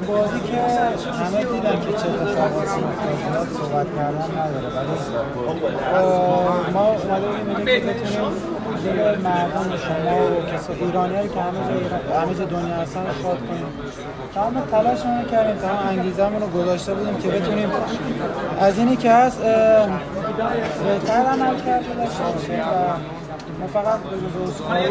بازی که همه دیدن که چه اتفاقاتی افتاد صحبت کردن نداره ولی ما اومده بودیم که بتونیم دل مردم شما و کسا ایرانیایی که همه جا دنیا هستن رو شاد کنیم. تمام تلاشمون رو کردیم، تمام انگیزه‌مون رو گذاشته بودیم که بتونیم از اینی که هست بهتر عمل کرده داشته باشیم و ما فقط به جز عذرخواهی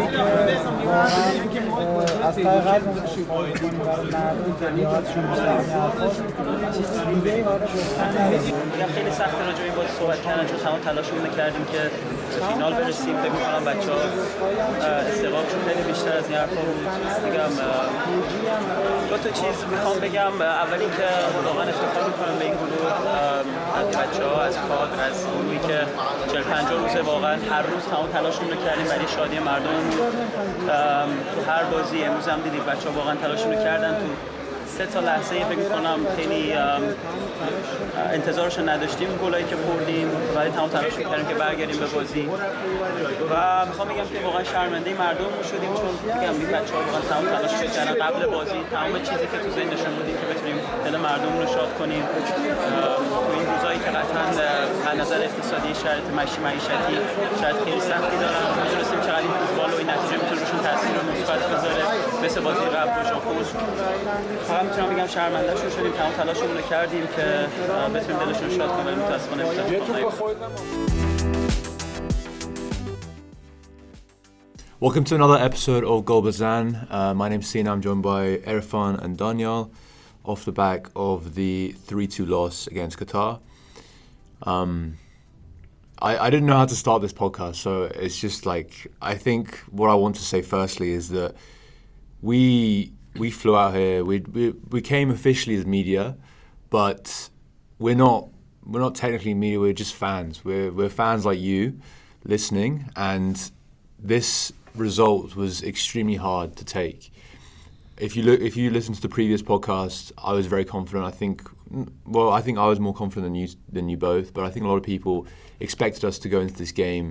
که واقعا از ته قلبمون عذرخواهی کنیم برای مردم که لیاقتشون بیشتر می‌ارزه. چیز دیگه‌ای برای گفتن نداریم. خیلی سخته راجع به این بازی صحبت کردن چون تمام تلاشمون رو کردیم که به فینال برسیم. فکر می‌کنم بچه‌ها استقامتشون خیلی بیشتر از این حرفا بود. میگم دو تا چیز می‌خوام بگم. اول اینکه واقعا افتخار می‌کنم به این گروه، از بچه‌ها، از کادر، از گروهی که 40-50 روزه واقعا هر روز تمام تلاشمون رو کردیم برای شادی مردم. تو هر بازی امروز هم دیدید بچه‌ها واقعا تلاششون رو کردن. تو 3 تا لحظه فکر می‌کنم خیلی انتظارش نداشتیم گلایی که خوردیم ولی تمام تلاش کردیم که برگردیم به بازی و می‌خوام بگم که واقعا شرمنده مردم شدیم چون میگم این بچه‌ها واقعا تمام تلاش کردن قبل بازی، تمام چیزی که تو ذهنشون بود که بتونیم دل مردم رو شاد کنیم تو این روزایی که قطعاً از نظر اقتصادی شرایط معیشتی شاید خیلی سختی دارن. می‌دونستیم چقدر این فوتبال و این نتیجه می‌تونه روشون تاثیر مثبت بذاره مثل بازی قبل با ژاپن. فقط می‌تونم بگم شرمنده‌شون شدیم، تمام تلاشمون رو کردیم که بتونیم دلشون شاد کنیم ولی متأسفانه Welcome to another episode of Gol Bazan. My name's Sina. I'm joined by Erfan and Daniel off the back of the 3-2 loss against Qatar. I didn't know how to start this podcast, so it's just like, I think what I want to say firstly is that we flew out here. We came officially as media, but we're not technically media. We're just fans. We're fans like you, listening, and this result was extremely hard to take. If you listen to the previous podcast, I was very confident. I think I was more confident than you both, but I think a lot of people expected us to go into this game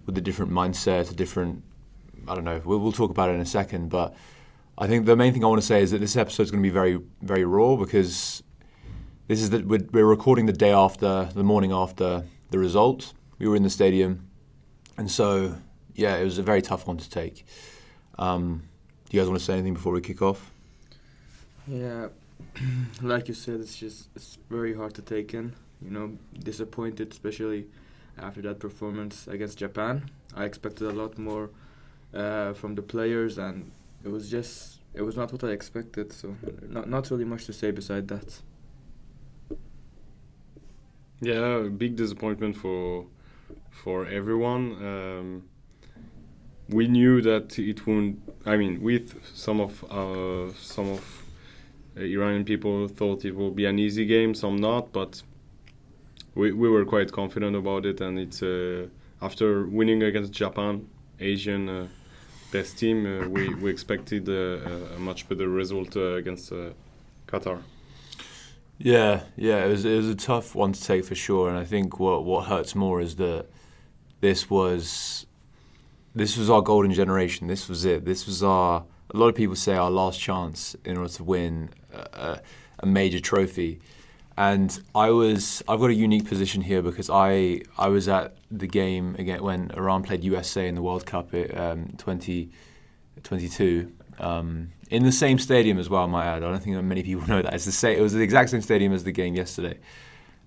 with a different mindset, I don't know. We'll talk about it in a second, but I think the main thing I want to say is that this episode is going to be very, very raw because we're recording the morning after the result. We were in the stadium, and so yeah, it was a very tough one to take. Do you guys want to say anything before we kick off? Yeah, like you said, it's very hard to take in. You know, disappointed, especially after that performance against Japan. I expected a lot more from the players, and it was not what I expected. So not really much to say beside that. Yeah, big disappointment for everyone. We knew that it wouldn't. I mean, with some of Iranian people thought it would be an easy game, some not, but we were quite confident about it. And it's after winning against Japan, Asian best team, we expected a much better result against Qatar. Yeah, it was a tough one to take for sure, and I think what hurts more is that this was our golden generation. This was it. This was a lot of people say our last chance in order to win a major trophy. And I've got a unique position here because I was at the game again when Iran played USA in the World Cup at 2022. In the same stadium as well, I might add. I don't think many people know that. It was the exact same stadium as the game yesterday.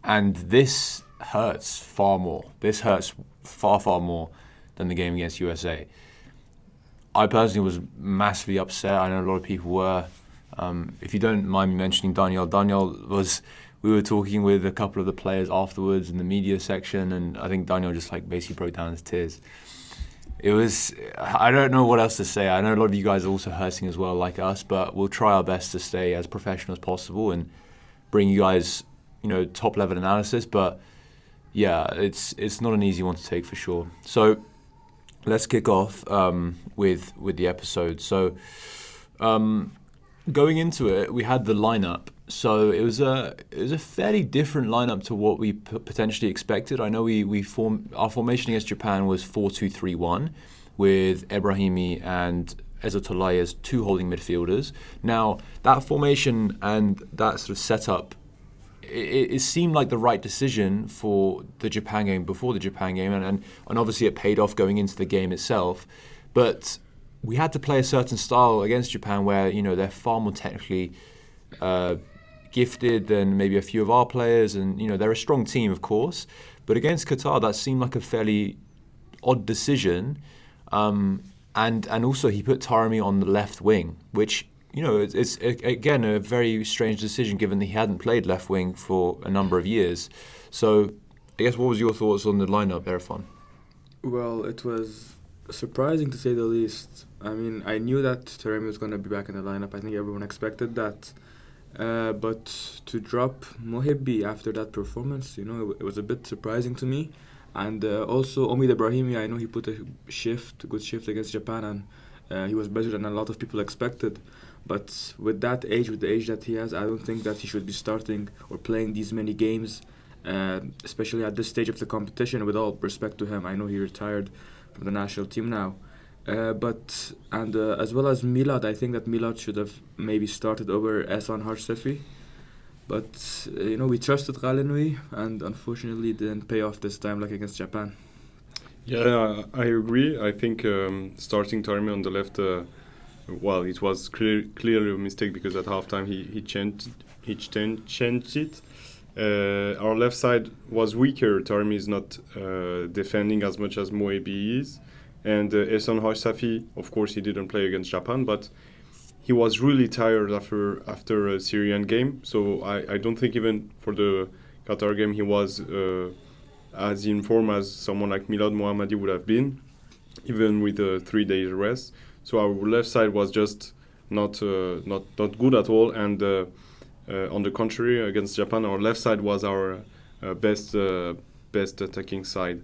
And this hurts far more. This hurts far, far more than the game against USA. I personally was massively upset. I know a lot of people were. If you don't mind me mentioning Daniel we were talking with a couple of the players afterwards in the media section, and I think Daniel just like basically broke down his tears. I don't know what else to say. I know a lot of you guys are also hurting as well, like us, but we'll try our best to stay as professional as possible and bring you guys, top level analysis. But yeah, it's not an easy one to take for sure. So let's kick off with the episode. So going into it, we had the lineup. So it was a fairly different lineup to what we potentially expected. I know our formation against Japan was 4-2-3-1 with Ebrahimi and Ezatolai as two holding midfielders. Now, that formation and that sort of setup, it seemed like the right decision for the Japan game, before the Japan game, and obviously it paid off going into the game itself. But we had to play a certain style against Japan where, you know, they're far more technically gifted than maybe a few of our players, and, you know, they're a strong team, of course. But against Qatar, that seemed like a fairly odd decision. And also he put Taremi on the left wing, which, you know, it's again a very strange decision given that he hadn't played left wing for a number of years. So I guess what was your thoughts on the lineup, Erfan? Well, it was surprising to say the least. I mean, I knew that Taremi was going to be back in the lineup. I think everyone expected that. But to drop Mohebbi after that performance, you know, it was a bit surprising to me. And also Omid Ebrahimi, I know he put a good shift against Japan, and he was better than a lot of people expected. But with that age, with the age that he has, I don't think that he should be starting or playing these many games, especially at this stage of the competition. With all respect to him, I know he retired from the national team now. But as well as Milad, I think that Milad should have maybe started over Ehsan Harsefi. But, you know, we trusted Ghalenoei, and unfortunately it didn't pay off this time like against Japan. Yeah, I agree. I think starting Taremi on the left, well, it was clearly a mistake because at halftime he changed it. Our left side was weaker. Taremi is not defending as much as Mohebbi is. And Ehsan Harsefi, of course, he didn't play against Japan, but he was really tired after a Syrian game. So I don't think even for the Qatar game he was as in form as someone like Milad Mohammadi would have been, even with a 3 days rest. So our left side was just not good at all. And on the contrary, against Japan, our left side was our best attacking side.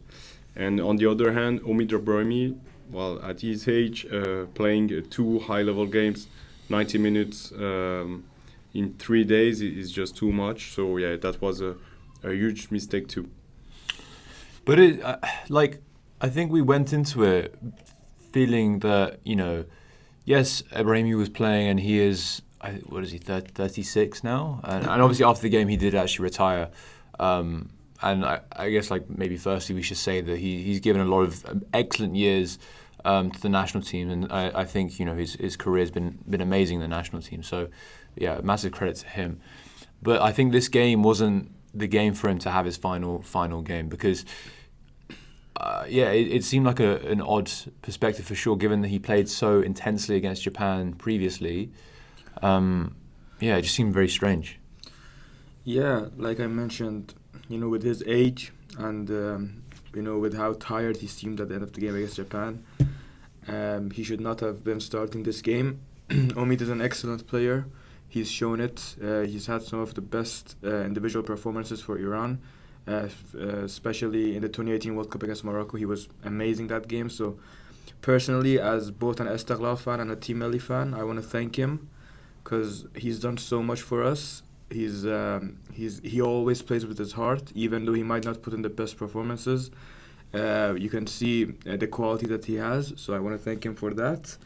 And on the other hand, Omid Ebrahimi, well, at his age, playing 2 high-level games, 90 minutes in 3 days is just too much. So yeah, that was a huge mistake too. But I think we went into it feeling that, you know, yes, Ebrahimi was playing and he is, what is he, 36 now? And obviously after the game he did actually retire. And I guess, like, maybe firstly we should say that he's given a lot of excellent years to the national team, and I think, you know, his career has been amazing in the national team. So yeah, massive credit to him. But I think this game wasn't the game for him to have his final game because it seemed like an odd perspective for sure, given that he played so intensely against Japan previously. It just seemed very strange. Yeah, like I mentioned, you know, with his age and, you know, with how tired he seemed at the end of the game against Japan, he should not have been starting this game. Omid is an excellent player. He's shown it. He's had some of the best individual performances for Iran, especially in the 2018 World Cup against Morocco. He was amazing that game. So personally, as both an Esteghlal fan and a Team Melli fan, I want to thank him because he's done so much for us. He always plays with his heart, even though he might not put in the best performances. You can see the quality that he has, so I want to thank him for that.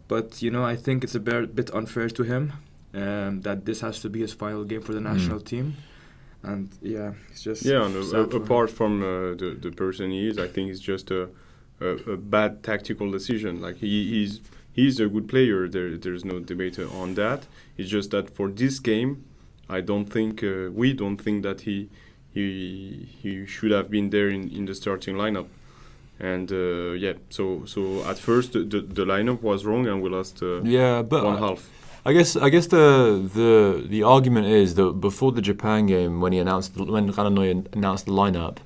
But, you know, I think it's a bit unfair to him that this has to be his final game for the national team. And yeah, it's just apart from the person he is, I think it's just a bad tactical decision. Like he's a good player. There's no debate on that. It's just that for this game, I don't think we don't think that he should have been there in the starting lineup. And so at first the lineup was wrong and we lost one half. I guess the argument is that before the Japan game, when Ghalenoei announced the lineup,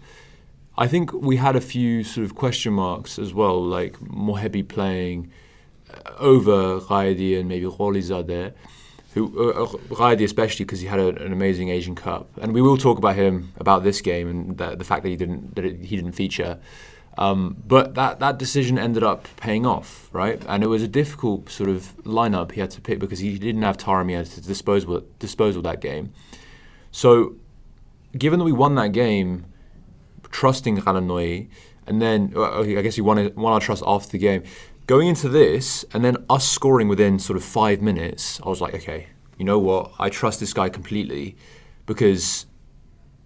I think we had a few sort of question marks as well, like Mohebbi playing over Ghaidi and maybe Zadeh. Ghaidi especially because he had an amazing Asian Cup, and we will talk about this game and the fact that he didn't feature. But that decision ended up paying off, right? And it was a difficult sort of lineup he had to pick because he didn't have Taremi at his disposal that game. So, given that we won that game, trusting Ghalenoei, and then I guess we won our trust after the game. going into this and then us scoring within sort of 5 minutes, I was like, okay, you know what? I trust this guy completely because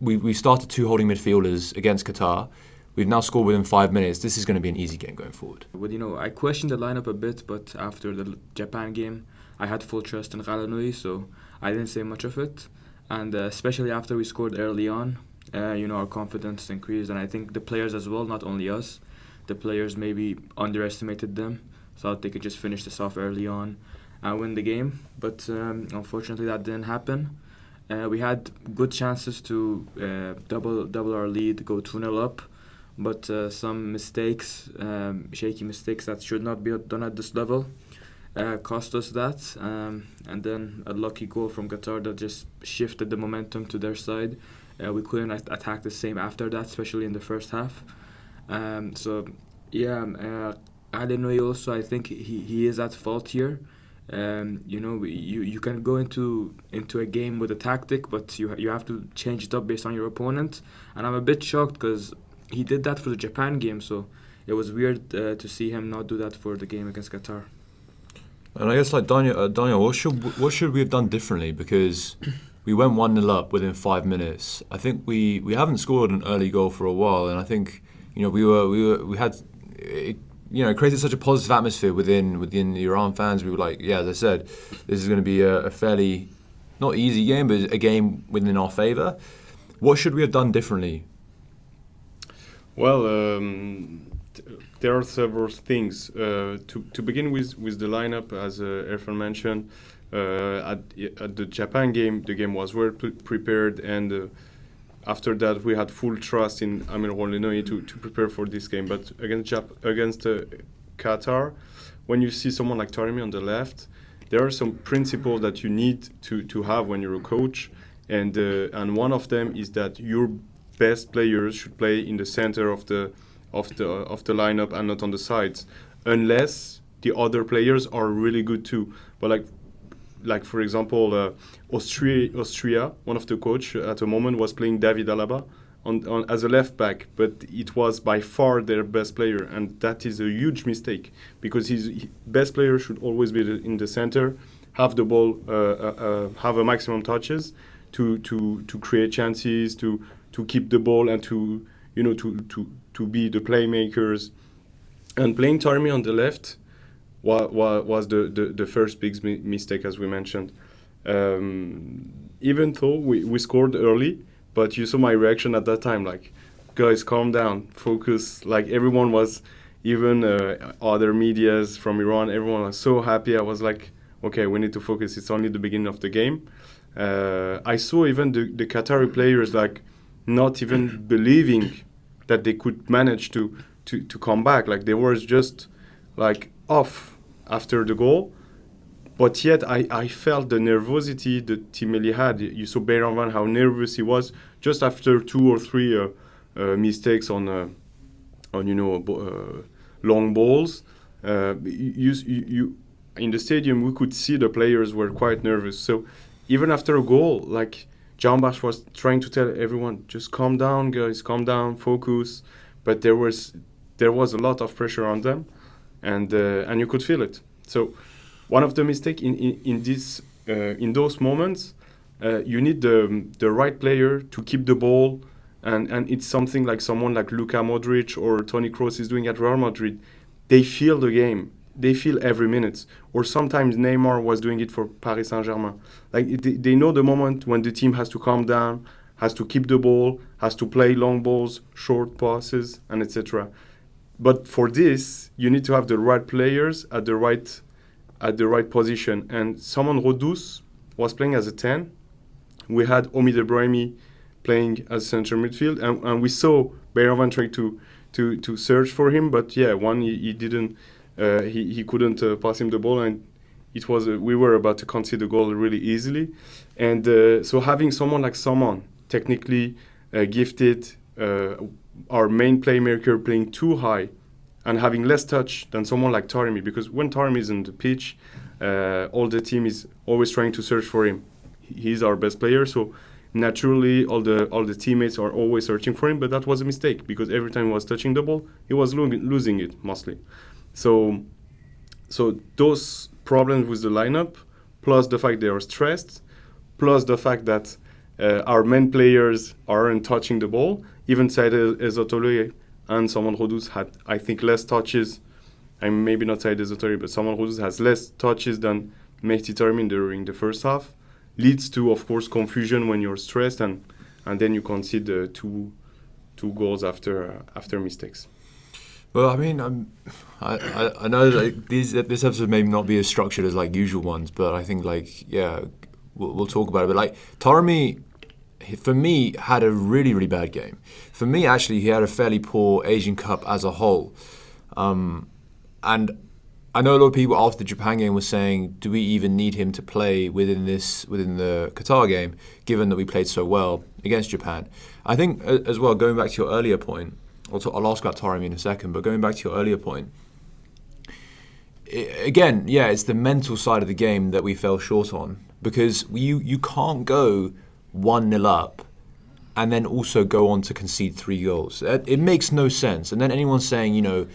we started 2 holding midfielders against Qatar. We've now scored within 5 minutes. This is going to be an easy game going forward. But I questioned the lineup a bit, but after the Japan game, I had full trust in Ghalenoei, so I didn't say much of it. And especially after we scored early on, our confidence increased, and I think the players as well, not only us, the players maybe underestimated them, thought they could just finish this off early on and win the game. But unfortunately, that didn't happen. We had good chances to double our lead, go 2-0 up, but some mistakes, shaky mistakes that should not be done at this level, cost us that. And then a lucky goal from Qatar that just shifted the momentum to their side. We couldn't attack the same after that, especially in the first half. Ghalenoei also, I think he is at fault here. You can go into a game with a tactic, but you have to change it up based on your opponent. And I'm a bit shocked because he did that for the Japan game, so it was weird to see him not do that for the game against Qatar. And I guess, like Daniel, what should we have done differently? Because we went 1-0 up within 5 minutes. I think we haven't scored an early goal for a while, and I think we had it. It created such a positive atmosphere within the Iran fans. We were like, yeah, as I said, this is going to be a fairly not easy game, but a game within our favour. What should we have done differently? Well, there are several things. To begin with the lineup, as Erfan mentioned, at the Japan game, the game was well prepared, and after that we had full trust in Amir Ghalenoei to prepare for this game. But against Qatar, when you see someone like Taremi on the left, there are some principles that you need to have when you're a coach, and one of them is that your best players should play in the center of the lineup and not on the sides, unless the other players are really good too. But like for example, Austria, one of the coach at the moment was playing David Alaba on as a left back, but it was by far their best player, and that is a huge mistake because his best player should always be in the center, have the ball, have a maximum touches to create chances, to keep the ball, and to be the playmakers. And playing Taremi on the left was the first big mistake, as we mentioned. Even though we scored early, but you saw my reaction at that time, like, guys, calm down, focus. Like, everyone was, even other medias from Iran, everyone was so happy. I was like, okay, we need to focus. It's only the beginning of the game. I saw even the Qatari players like not even believing that they could manage to come back. Like, they were just like off after the goal. But yet I felt the nervosity that Team Melli had. You saw Bayram, how nervous he was just after 2 or 3 mistakes on long balls. You in the stadium, we could see the players were quite nervous. So even after a goal, like, Javanbakhsh was trying to tell everyone, just calm down, guys, calm down, focus. But there was a lot of pressure on them, and you could feel it. So one of the mistakes in those moments, you need the right player to keep the ball, and it's something like someone like Luka Modric or Toni Kroos is doing at Real Madrid. They feel the game. They feel every minute. Or sometimes Neymar was doing it for Paris Saint-Germain. Like, they know the moment when the team has to calm down, has to keep the ball, has to play long balls, short passes, and etc. But for this, you need to have the right players at the right position. And Samson Rodous was playing as a 10. We had Omid Ebrahimi playing as center midfield, and we saw Bayram trying to search for him, but yeah, he didn't. He couldn't pass him the ball, and it was we were about to concede the goal really easily. And so having someone like Samson, technically gifted, our main playmaker, playing too high and having less touch than someone like Taremi, because when Taremi is on the pitch, all the team is always trying to search for him. He's our best player, so naturally all the teammates are always searching for him. But that was a mistake, because every time he was touching the ball, he was losing it mostly. So so those problems with the lineup, plus the fact they are stressed, plus the fact that our main players aren't touching the ball. Even Saïd Ezzatoli and Salman Khodous had, I think, less touches. And maybe not Saïd Ezzatoli, but Salman Khodous has less touches than Mehdi Taremi during the first half. Leads to, of course, confusion when you're stressed, and then you concede two goals after mistakes. Well, I mean, I know that this episode may not be as structured as like usual ones, but I think we'll talk about it. But like Taremi, for me, had a really, really bad game. For me, actually, he had a fairly poor Asian Cup as a whole. And I know a lot of people after the Japan game were saying, do we even need him to play within the Qatar game, given that we played so well against Japan? I think, as well, going back to your earlier point, I'll ask about Taremi in a second, but going back to your earlier point, again, it's the mental side of the game that we fell short on, because you can't go 1-0 up and then also go on to concede 3 goals. It makes no sense. And then anyone saying,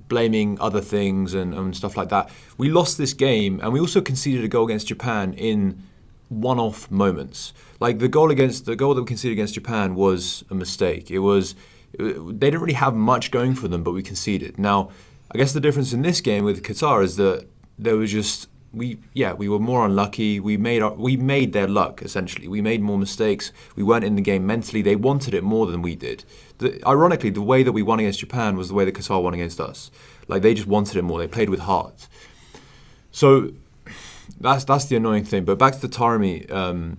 blaming other things and stuff like that. We lost this game, and we also conceded a goal against Japan in one-off moments. Like the goal that we conceded against Japan was a mistake. They didn't really have much going for them, but we conceded. Now, I guess the difference in this game with Qatar is that there was just we were more unlucky. We made their luck essentially. We made more mistakes. We weren't in the game mentally. They wanted it more than we did. Ironically, the way that we won against Japan was the way that Qatar won against us. Like they just wanted it more. They played with heart. So that's the annoying thing. But back to the Taremi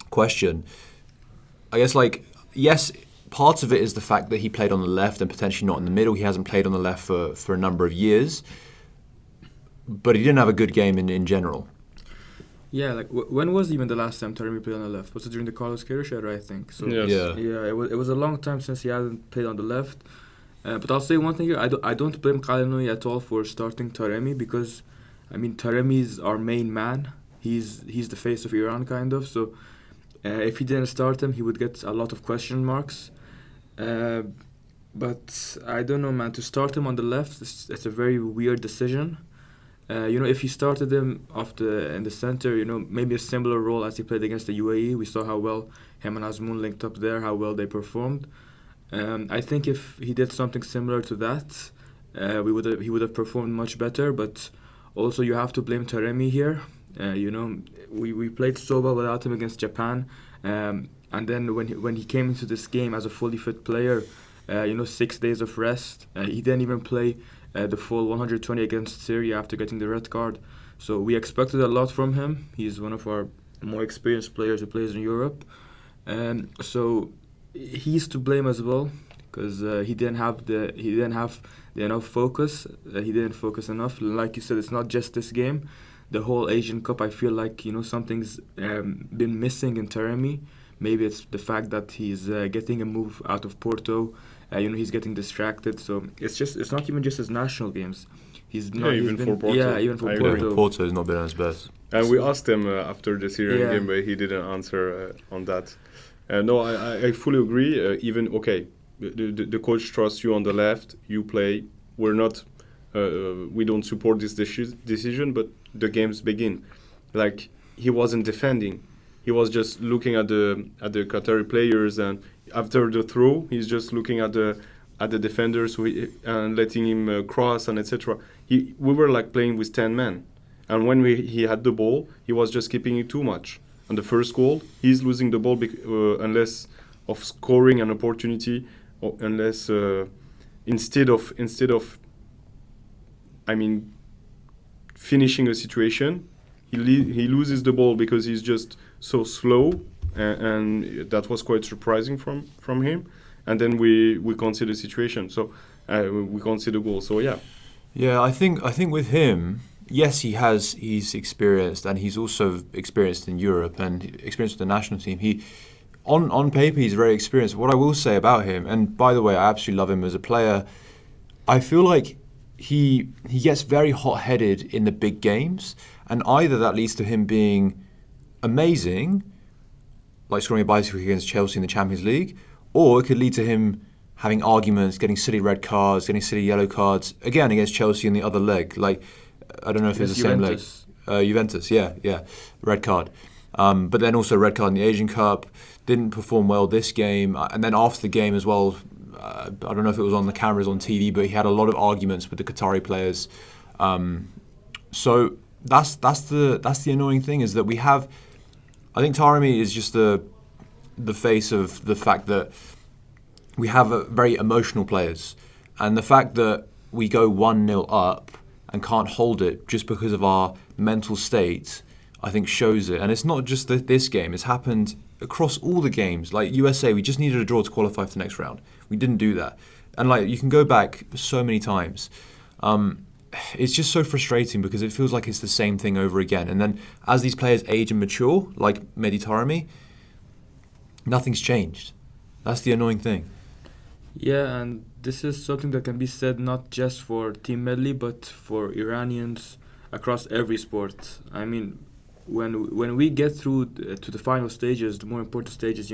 question. I guess yes. Part of it is the fact that he played on the left and potentially not in the middle. He hasn't played on the left for a number of years. But he didn't have a good game in general. Yeah, when was even the last time Taremi played on the left? Was it during the Carlos Queiroz era, I think? So Yes. Yeah, it was a long time since he hadn't played on the left. But I'll say one thing here. I don't blame Ghalenoei at all for starting Taremi, because, I mean, Taremi's our main man. He's the face of Iran, kind of. So if he didn't start him, he would get a lot of question marks. But I don't know, man. To start him on the left, it's a very weird decision. If he started him in the center, maybe a similar role as he played against the UAE. We saw how well him and Azmoun linked up there, how well they performed. I think if he did something similar to that, he would have performed much better. But also, you have to blame Taremi here. We played so well without him against Japan. And then when he came into this game as a fully fit player, 6 days of rest, he didn't even play the full 120 against Syria after getting the red card. So we expected a lot from him. He's one of our more experienced players who plays in Europe. So he's to blame as well, because he didn't have the enough focus. He didn't focus enough. Like you said, it's not just this game. The whole Asian Cup, I feel like something's been missing in Taremi. Maybe it's the fact that he's getting a move out of Porto. He's getting distracted. So it's not even just his national games. He's not even for Porto. Yeah, even for Porto. Porto has not been at his best. And we asked him after the Syrian game, but he didn't answer on that. No, I fully agree. The coach trusts you on the left. You play. We're not. We don't support this decision, but the games begin. Like, he wasn't defending. He was just looking at the Qatari players, and after the throw, he's just looking at the defenders and letting him cross and etc. We were like playing with 10 men, and when he had the ball, he was just keeping it too much. And the first goal, he's losing the ball unless of scoring an opportunity, or unless instead of finishing a situation, he loses the ball because he's just so slow, and that was quite surprising from him. And then we concede a situation, so we concede a goal. So yeah, I think with him, yes, he's experienced, and he's also experienced in Europe and experienced with the national team. He on paper he's very experienced. What I will say about him, and by the way, I absolutely love him as a player, I feel like he gets very hot-headed in the big games, and either that leads to him being amazing, like scoring a bicycle against Chelsea in the Champions League, or it could lead to him having arguments, getting silly red cards, getting silly yellow cards, again against Chelsea in the other leg. Like, I don't know if it's the same leg. Juventus. Juventus, yeah, red card. But then also red card in the Asian Cup. Didn't perform well this game, and then after the game as well. I don't know if it was on the cameras on TV, but he had a lot of arguments with the Qatari players. So that's the annoying thing, is that we have. I think Taremi is just the face of the fact that we have very emotional players, and the fact that we go 1-0 up and can't hold it just because of our mental state, I think shows it. And it's not just this game; it's happened across all the games. Like USA, we just needed a draw to qualify for the next round. We didn't do that, and like you can go back so many times. It's just so frustrating because it feels like it's the same thing over again. And then as these players age and mature, like Mehdi Taremi, nothing's changed. That's the annoying thing. Yeah, and this is something that can be said not just for Team Melli, but for Iranians across every sport. I mean, when we get through to the final stages, the more important stages,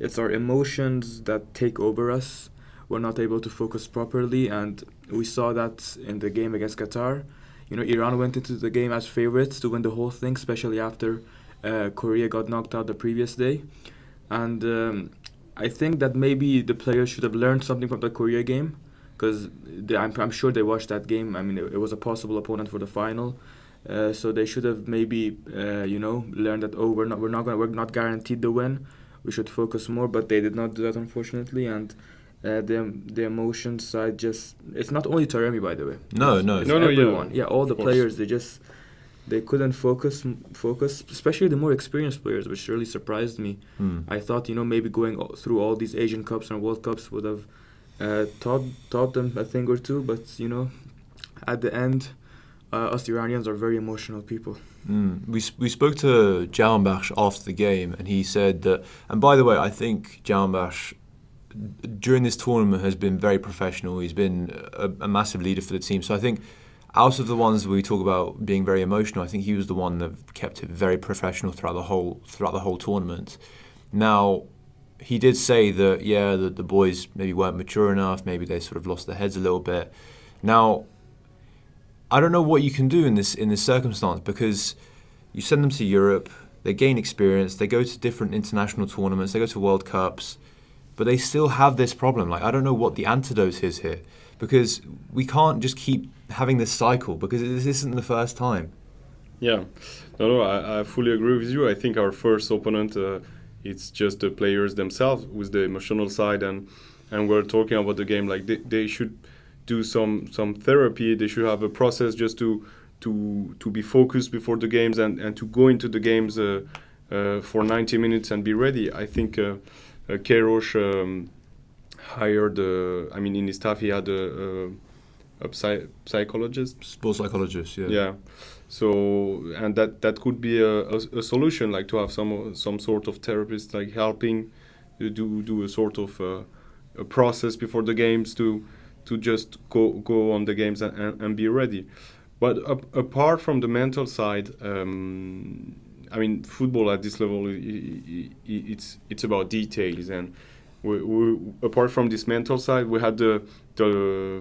it's our emotions that take over us. We're not able to focus properly, and we saw that in the game against Qatar. Iran went into the game as favorites to win the whole thing, especially after Korea got knocked out the previous day. And I think that maybe the players should have learned something from the Korea game, because I'm sure they watched that game. I mean, it was a possible opponent for the final. So they should have maybe, learned that, we're not guaranteed the win. We should focus more, but they did not do that, unfortunately. And the emotion side it's not only Taremi, by the way. No, it's no, everyone. yeah. All the players, they couldn't focus, especially the more experienced players, which really surprised me. I thought, maybe going through all these Asian Cups and World Cups would have taught them a thing or two, but, at the end, us Iranians are very emotional people. We spoke to Javanbakhsh after the game, and he said that, and by the way, I think Javanbakhsh during this tournament has been very professional. He's been a massive leader for the team. So I think out of the ones we talk about being very emotional, I think he was the one that kept it very professional throughout the whole tournament. Now, he did say that that the boys maybe weren't mature enough, maybe they sort of lost their heads a little bit. Now, I don't know what you can do in this circumstance, because you send them to Europe, they gain experience, they go to different international tournaments, they go to World Cups, but they still have this problem. Like, I don't know what the antidote is here, because we can't just keep having this cycle, because this isn't the first time. Yeah, no, I fully agree with you. I think our first opponent, it's just the players themselves with the emotional side, and we're talking about the game. Like they should do some therapy. They should have a process just to be focused before the games and to go into the games for 90 minutes and be ready. I think Queiroz hired. In his staff he had a psychologist, Sports psychologist, yeah. Yeah. So, and that could be a solution, like to have some sort of therapist like helping do a sort of a process before the games to just go on the games and be ready. But apart from the mental side, football at this level, it's about details, and we apart from this mental side, we had the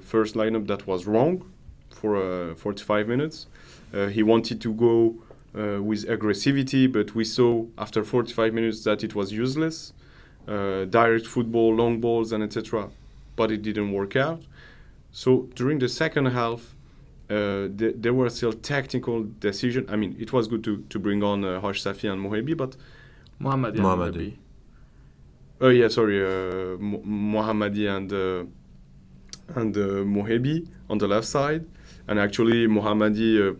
first lineup that was wrong for 45 minutes. He wanted to go with aggressivity, but we saw after 45 minutes that it was useless. Direct football, long balls, and etc. But it didn't work out. So during the second half, there were still technical decisions. I mean, it was good to bring on Hash Safi and Mohebi, but Mohammadi. Oh yeah, sorry, Mohammadi and Mohebi on the left side, and actually Mohammadi,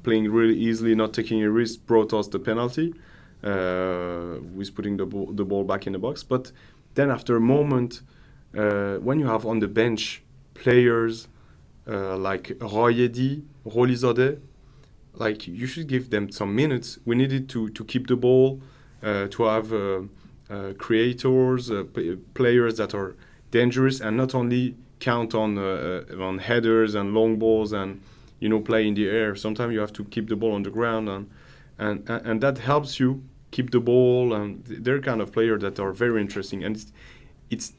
playing really easily, not taking a risk, brought us the penalty, with putting the ball back in the box. But then after a moment, when you have on the bench players like Royedi, Rolizadeh, like you should give them some minutes. We needed to keep the ball, to have creators, players that are dangerous, and not only count on headers and long balls and play in the air. Sometimes you have to keep the ball on the ground, and that helps you keep the ball. And they're kind of players that are very interesting, and it's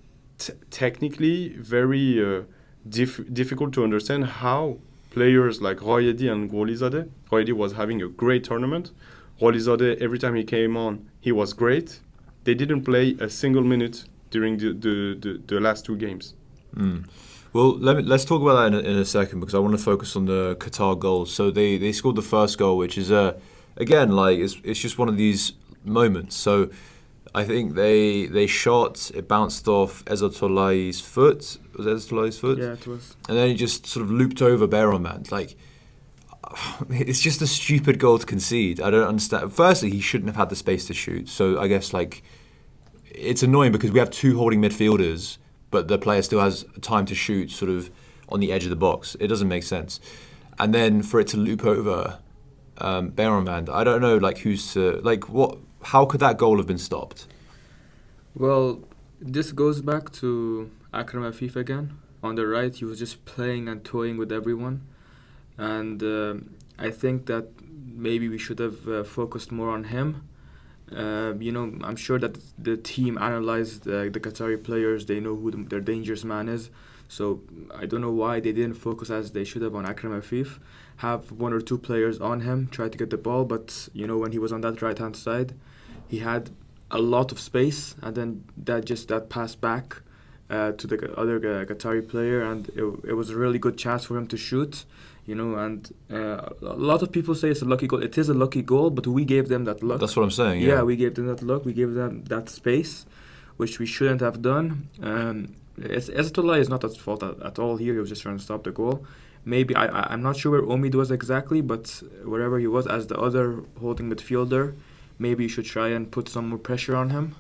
technically very difficult to understand how players like Royedi and Gholizadeh. Royedi was having a great tournament. Gholizadeh, every time he came on, he was great. They didn't play a single minute during the last 2 games. Well, let's talk about that in a second, because I want to focus on the Qatar goals. So they scored the first goal, which is again, like it's just one of these moments. So I think they shot, it bounced off Ezzatullah's foot. Was it Ezzatullah's foot? Yeah, it was. And then he just sort of looped over Bayram. Like, it's just a stupid goal to concede. I don't understand. Firstly, he shouldn't have had the space to shoot. So I guess, like, it's annoying because we have 2 holding midfielders, but the player still has time to shoot sort of on the edge of the box. It doesn't make sense. And then for it to loop over Bayram, I don't know, like, who's to, like, what? How could that goal have been stopped? Well, this goes back to Akram Afif again. On the right, he was just playing and toying with everyone. And I think that maybe we should have focused more on him. I'm sure that the team analyzed the Qatari players. They know who their dangerous man is. So I don't know why they didn't focus as they should have on Akram Afif. Have 1 or 2 players on him, try to get the ball. But, when he was on that right-hand side, he had a lot of space. And then that pass back to the other Qatari player. And it was a really good chance for him to shoot. And a lot of people say it's a lucky goal. It is a lucky goal, but we gave them that luck. That's what I'm saying. Yeah, we gave them that luck. We gave them that space, which we shouldn't have done. Ezzatullah is not at fault at all here. He was just trying to stop the goal. Maybe I'm not sure where Omid was exactly, but wherever he was as the other holding midfielder, maybe you should try and put some more pressure on him.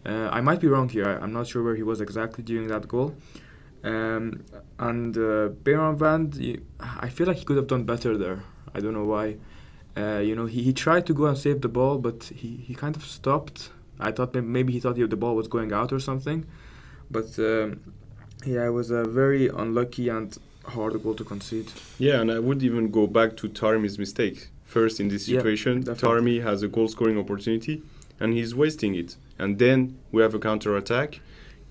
I might be wrong here. I'm not sure where he was exactly during that goal. And Bayram, I feel like he could have done better there. I don't know why. He tried to go and save the ball, but he kind of stopped. I thought maybe he thought the ball was going out or something. But it was a very unlucky and hard goal to concede. Yeah, and I would even go back to Taremi's mistake. First, in this situation, Taremi has a goal-scoring opportunity, and he's wasting it. And then we have a counter-attack.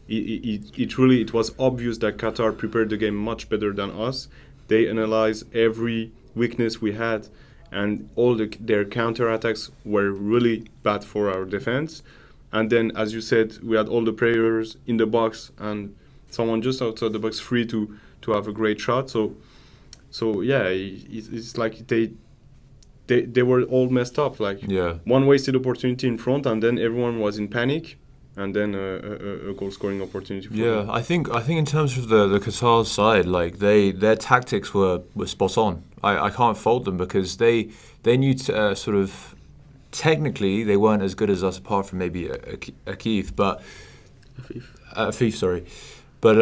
It was obvious that Qatar prepared the game much better than us. They analyzed every weakness we had, and all their counter-attacks were really bad for our defense. And then, as you said, we had all the players in the box and someone just outside the box free to have a great shot. So yeah, it's like they were all messed up. Like one wasted opportunity in front, and then everyone was in panic. And then a goal-scoring opportunity for them. I think in terms of the Qatar side, like their tactics were spot on. I can't fault them because they knew to, sort of technically they weren't as good as us apart from maybe Afif, but Afif, sorry, but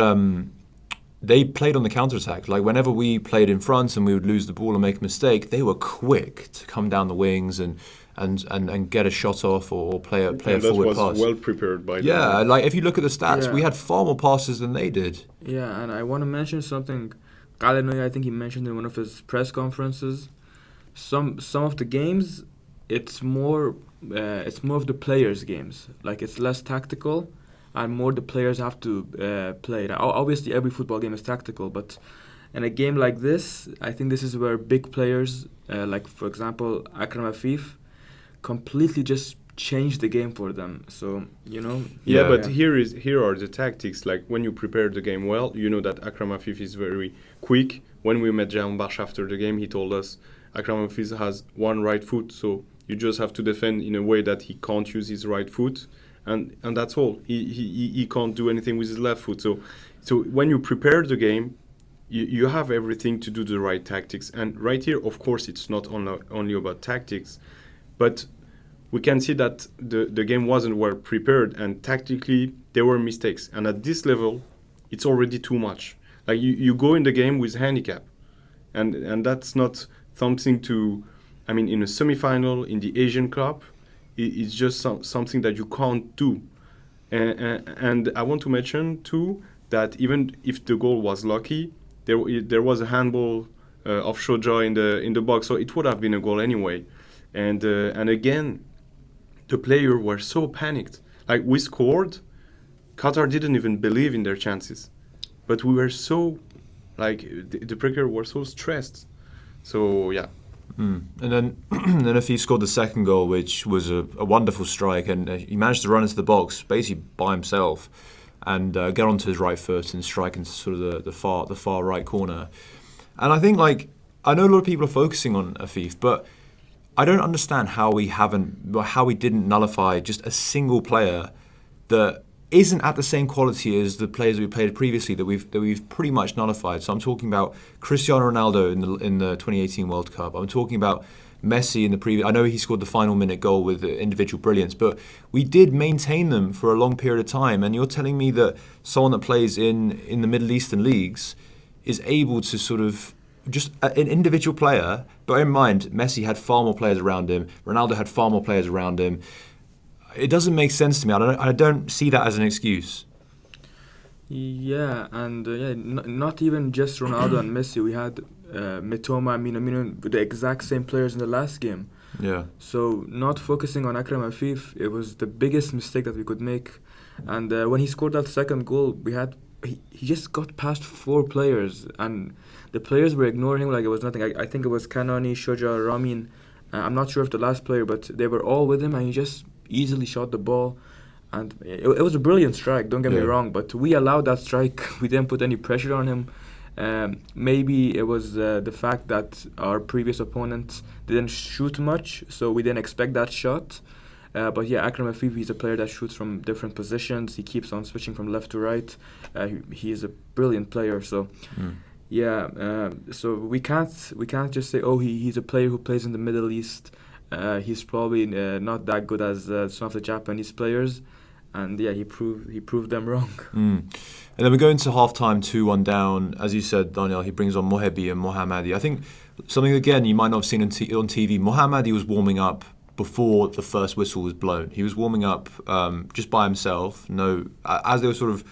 they played on the counter-attack. Like whenever we played in front and we would lose the ball or make a mistake, they were quick to come down the wings and get a shot off or play a forward pass. That was well prepared by them. Yeah, like if you look at the stats, we had far more passes than they did. Yeah, and I want to mention something. Ghalenoei, I think he mentioned in one of his press conferences. Some of the games, it's more of the players' games. Like it's less tactical, and more the players have to play. Now, obviously, every football game is tactical, but in a game like this, I think this is where big players, like for example Akram Afif, completely just change the game for them. So but here are the tactics. Like when you prepare the game well, you know that Akram Afif is very quick. When we met Javanbakhsh after the game, he told us Akram Afif has one right foot, so you just have to defend in a way that he can't use his right foot, and that's all. He can't do anything with his left foot. So when you prepare the game, you have everything to do the right tactics. And right here, of course, it's not only about tactics, but we can see that the game wasn't well prepared, and tactically there were mistakes. And at this level, it's already too much. Like you go in the game with handicap, and that's not something to. I mean, in a semi-final in the Asian Cup, it's just something that you can't do. And I want to mention too that even if the goal was lucky, there was a handball of Shoja in the box, so it would have been a goal anyway. And again, the players were so panicked. Like we scored, Qatar didn't even believe in their chances, but we were so Like the breaker were so stressed. So yeah. And then Afif scored the second goal, which was a wonderful strike, and he managed to run into the box basically by himself and get onto his right foot and strike into sort of the far right corner. And I think, like, I know a lot of people are focusing on Afif, but I don't understand how we didn't nullify just a single player that isn't at the same quality as the players we played previously that we've pretty much nullified. So I'm talking about Cristiano Ronaldo in the 2018 World Cup. I'm talking about Messi in the previous. I know he scored the final minute goal with individual brilliance, but we did maintain them for a long period of time. And you're telling me that someone that plays in the Middle Eastern leagues is able to sort of just an individual player. Bear in mind, Messi had far more players around him. Ronaldo had far more players around him. It doesn't make sense to me. I don't see that as an excuse. Yeah, and not even just Ronaldo and Messi. We had Mitoma, Minamino, the exact same players in the last game. Yeah. So not focusing on Akram Afif, it was the biggest mistake that we could make. And when he scored that second goal, he just got past 4 players, and the players were ignoring him like it was nothing. I think it was Kanani, Shoja, Ramin. I'm not sure if the last player, but they were all with him, and he just easily shot the ball. And it was a brilliant strike, don't get me wrong, but we allowed that strike. We didn't put any pressure on him. Maybe it was the fact that our previous opponents didn't shoot much, so we didn't expect that shot. But yeah, Akram Afif, he's a player that shoots from different positions. He keeps on switching from left to right. He is a brilliant player. So yeah, so we can't just say, oh, he's a player who plays in the Middle East. He's probably not that good as some of the Japanese players. And yeah, he proved them wrong. And then we go into half-time, 2-1 down. As you said, Daniel, he brings on Mohebi and Mohammadi. I think something, again, you might not have seen on TV. Mohammadi was warming up before the first whistle was blown. He was warming up just by himself. As they were sort of,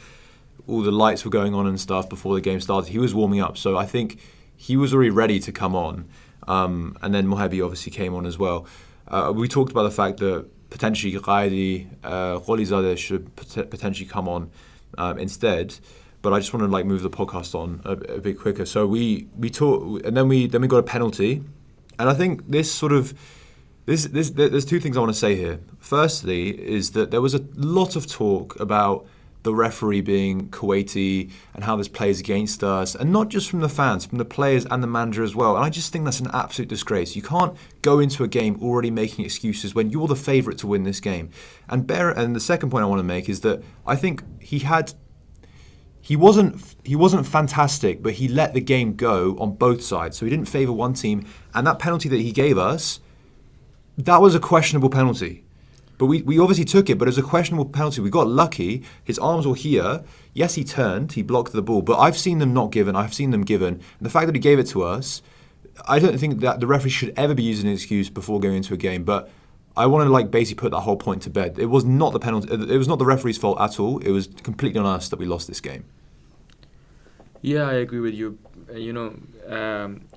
all the lights were going on and stuff before the game started, he was warming up. So I think he was already ready to come on. And then Mohebi obviously came on as well. We talked about the fact that potentially Ghaidi, Gholizadeh should potentially come on instead. But I just want to move the podcast on a bit quicker. So we talk, and then we got a penalty, and I think there's 2 things I want to say here. Firstly, is that there was a lot of talk about the referee being Kuwaiti and how this plays against us, and not just from the fans, from the players and the manager as well. And I just think that's an absolute disgrace. You can't go into a game already making excuses when you're the favourite to win this game. And the second point I want to make is that I think he wasn't fantastic, but he let the game go on both sides. So he didn't favour one team, and that penalty that he gave us, that was a questionable penalty. But we obviously took it, but it was a questionable penalty. We got lucky. His arms were here. Yes, he turned. He blocked the ball. But I've seen them not given. I've seen them given. And the fact that he gave it to us, I don't think that the referee should ever be using an excuse before going into a game. But I want to basically put that whole point to bed. It was not the penalty. It was not the referee's fault at all. It was completely on us that we lost this game. Yeah, I agree with you.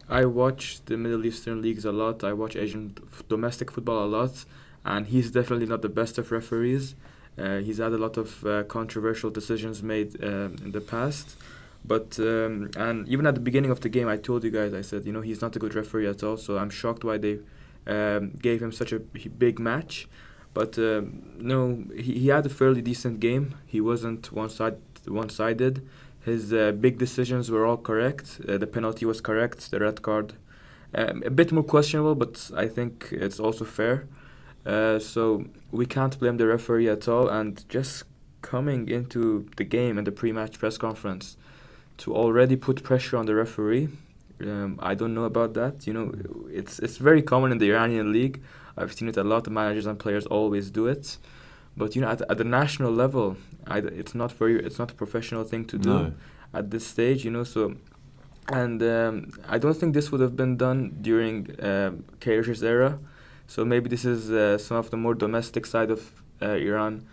I watch the Middle Eastern leagues a lot. I watch Asian domestic football a lot. And he's definitely not the best of referees. He's had a lot of controversial decisions made in the past. But and even at the beginning of the game, I told you guys, I said, he's not a good referee at all. So I'm shocked why they gave him such a big match. But no, he had a fairly decent game. He wasn't one-sided. His big decisions were all correct. The penalty was correct. The red card, a bit more questionable, but I think it's also fair. So we can't blame the referee at all. And just coming into the game and the pre-match press conference to already put pressure on the referee, I don't know about that. It's very common in the Iranian league. I've seen it a lot. The managers and players always do it. But at the national level, it's not a professional thing to do at this stage. So. And I don't think this would have been done during Kayal's era. So maybe this is some of the more domestic side of Iran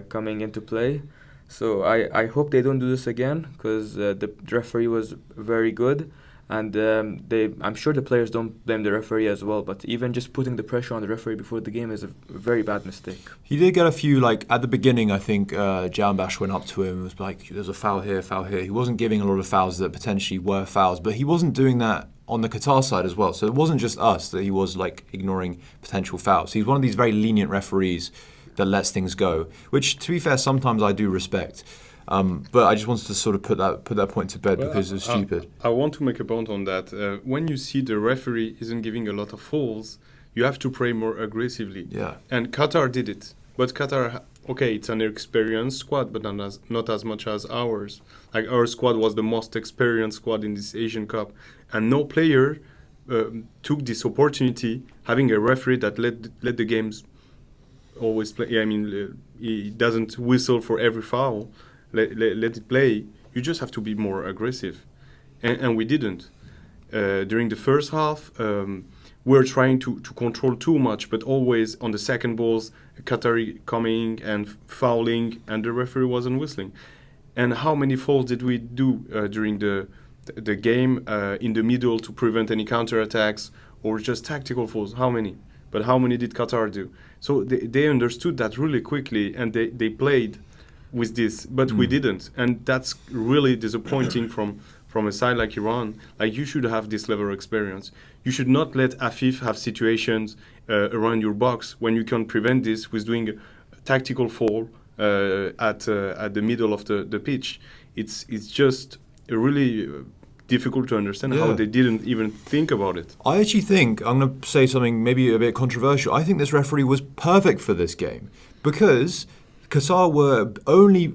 coming into play. So I hope they don't do this again, because the referee was very good. And I'm sure the players don't blame the referee as well, but even just putting the pressure on the referee before the game is a very bad mistake. He did get a few, like, at the beginning, I think Javanbakhsh went up to him and was like, there's a foul here, foul here. He wasn't giving a lot of fouls that potentially were fouls, but he wasn't doing that on the Qatar side as well. So it wasn't just us that he was, like, ignoring potential fouls. He's one of these very lenient referees that lets things go, which, to be fair, sometimes I do respect. But I just wanted to sort of put that point to bed because it's stupid. I want to make a point on that. When you see the referee isn't giving a lot of fouls, you have to play more aggressively. Yeah. And Qatar did it. But Qatar, okay, it's an experienced squad, but not as much as ours. Like, our squad was the most experienced squad in this Asian Cup. And no player took this opportunity, having a referee that let the games always play. I mean, he doesn't whistle for every foul. Let it play. You just have to be more aggressive, and we didn't. During the first half, we were trying to control too much, but always on the second balls, Qatari coming and fouling, and the referee wasn't whistling. And how many fouls did we do during the game in the middle to prevent any counterattacks or just tactical fouls? How many? But how many did Qatar do? So they understood that really quickly, and they played with this, but we didn't, and that's really disappointing from a side like Iran. Like, you should have this level of experience. You should not let Afif have situations around your box when you can prevent this with doing a tactical foul at the middle of the pitch. It's just really difficult to understand how they didn't even think about it. I actually think, I'm going to say something maybe a bit controversial, I think this referee was perfect for this game because Qatar were only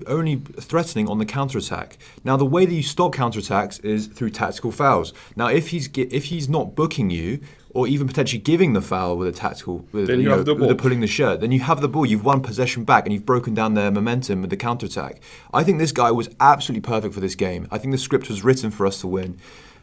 threatening on the counter-attack. Now, the way that you stop counter-attacks is through tactical fouls. Now, if he's not booking you, or even potentially giving the foul with a tactical, with the pulling the shirt, then you have the ball, you've won possession back, and you've broken down their momentum with the counter-attack. I think this guy was absolutely perfect for this game. I think the script was written for us to win.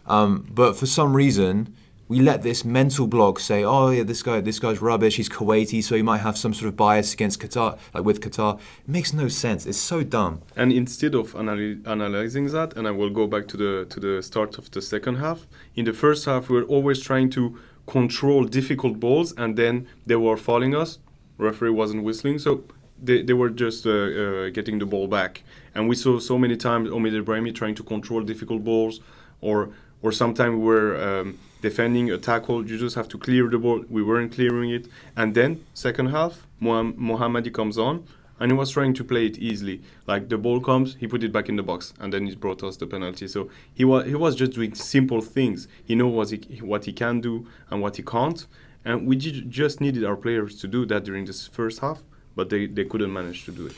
But for some reason, we let this mental block say, oh yeah, this guy's rubbish, he's Kuwaiti, so he might have some sort of bias against Qatar, like with Qatar. It makes no sense. It's so dumb. And instead of analyzing that, and I will go back to the start of the second half, in the first half we were always trying to control difficult balls, and then they were fouling us. Referee wasn't whistling, so they were just getting the ball back. And we saw so many times Omid Ebrahimi trying to control difficult balls, or sometimes we were defending a tackle, you just have to clear the ball. We weren't clearing it. And then, second half, Mohammadi comes on, and he was trying to play it easily. Like, the ball comes, he put it back in the box, and then he brought us the penalty. So he was just doing simple things. He knows what he can do and what he can't. And we just needed our players to do that during this first half, but they couldn't manage to do it.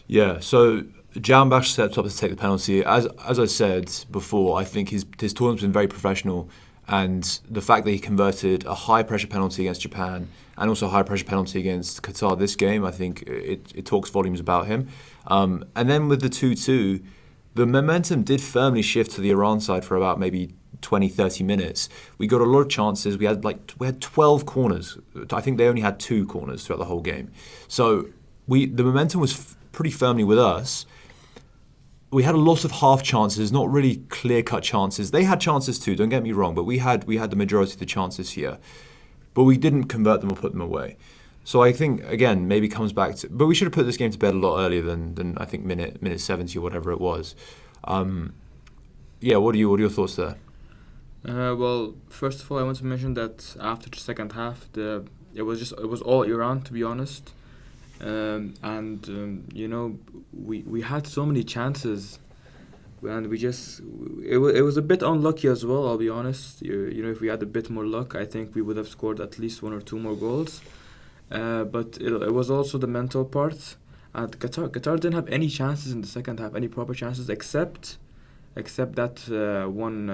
Yeah, so Javanbakhsh stepped up to take the penalty. As I said before, I think his tournament's been very professional. And the fact that he converted a high-pressure penalty against Japan and also a high-pressure penalty against Qatar this game, I think it talks volumes about him. And then with the 2-2, the momentum did firmly shift to the Iran side for about maybe 20, 30 minutes. We got a lot of chances. We had 12 corners. I think they only had 2 corners throughout the whole game. So the momentum was pretty firmly with us. We had a lot of half chances, not really clear-cut chances. They had chances too, don't get me wrong, but we had the majority of the chances here. But we didn't convert them or put them away. So I think, again, maybe comes back to... But we should have put this game to bed a lot earlier than I think minute 70 or whatever it was. What are your thoughts there? Well, first of all, I want to mention that after the second half, it was all Iran, to be honest. We had so many chances, and it was a bit unlucky as well, I'll be honest. If we had a bit more luck, I think we would have scored at least 1 or 2 more goals. But it was also the mental part. And Qatar didn't have any chances in the second half, any proper chances, except that one